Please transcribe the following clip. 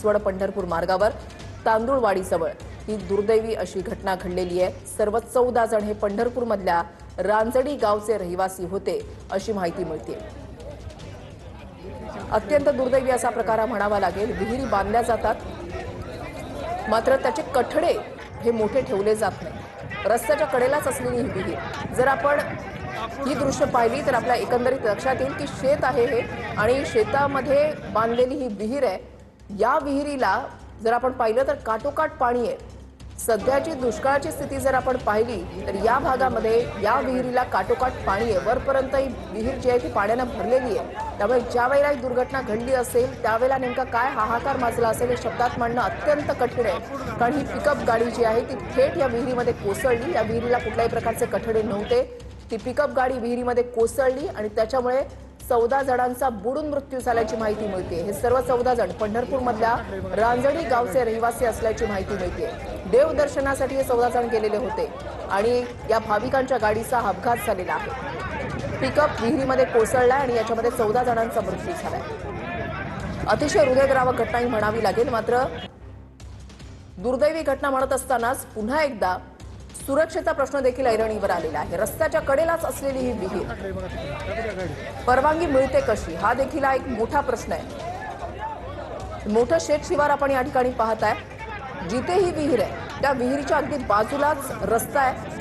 म्हसवड पंढरपूर मार्गावर तांदूळवाडीजवळ ही दुर्दैवी अशी घटना घडलेली आहे। सर्व 14 जण हे पंढरपूरमधल्या रांजणी गावचे रहिवासी होते अशी माहिती मिळते। अत्यंत दुर्दैवी असा प्रकार म्हणावा लागेल। विहिरी बांधल्या जातात मात्र त्याचे कठडे हे मोठे ठेवले जात नाही। रस्त्याच्या कडेलाच असलेली ही विहीर, जर आपण ही दृश्य पाहिली तर आपल्या एकंदरीत लक्षात येईल की शेत आहे हे आणि शेतामध्ये बांधलेली ही विहीर आहे। या विहिरीला जर आपण पाहिलं तर काटोकाट पाणी आहे। सध्याची दुष्काळाची स्थिती जर आपण पाहिली तर या भागामध्ये या विहिरीला काटोकाट पाणी आहे। वरपर्यंत ही विहीर जी आहे ती पाण्याने भरलेली आहे। त्यामुळे ज्या वेळेला ही दुर्घटना घडली असेल त्यावेळेला नेमका काय हाहाकार माजला असेल हे शब्दात मांडणं अत्यंत कठीण आहे। कारण ही पिकअप गाडी जी आहे ती थेट या विहिरीमध्ये कोसळली। या विहिरीला कुठल्याही प्रकारचे कठडे नव्हते। ती पिकअप गाडी विहिरीमध्ये कोसळली आणि त्याच्यामुळे 14 जणांचा बुडून मृत्यू झाल्याची माहिती मिळते। हे सर्व 14 जण पंढरपूरमधल्या रांजणी गावचे रहिवासी असल्याची माहिती मिळते। देवदर्शनासाठी हे 14 जण गेलेले होते आणि या भाविकांच्या गाडीचा अपघात झालेला आहे। पिकअप विहिरीमध्ये कोसळला आणि याच्यामध्ये 14 जणांचा मृत्यू झालाय। अतिशय हृदयद्रावक घटना ही म्हणावी लागेल। मात्र दुर्दैवी घटना म्हणत असतानाच पुन्हा एकदा सुरक्षेचा प्रश्न देखील ऐरणीवर आलेला आहे। रस्त्याच्या कडेलाच असलेली ही विहीर परवानगी मिळते कशी, हा देखील एक मोठा प्रश्न आहे। मोठं शेत शिवार आपण या ठिकाणी पाहताय। जिथे ही विहीर आहे त्या विहिरीच्या अगदी बाजूलाच रस्ता आहे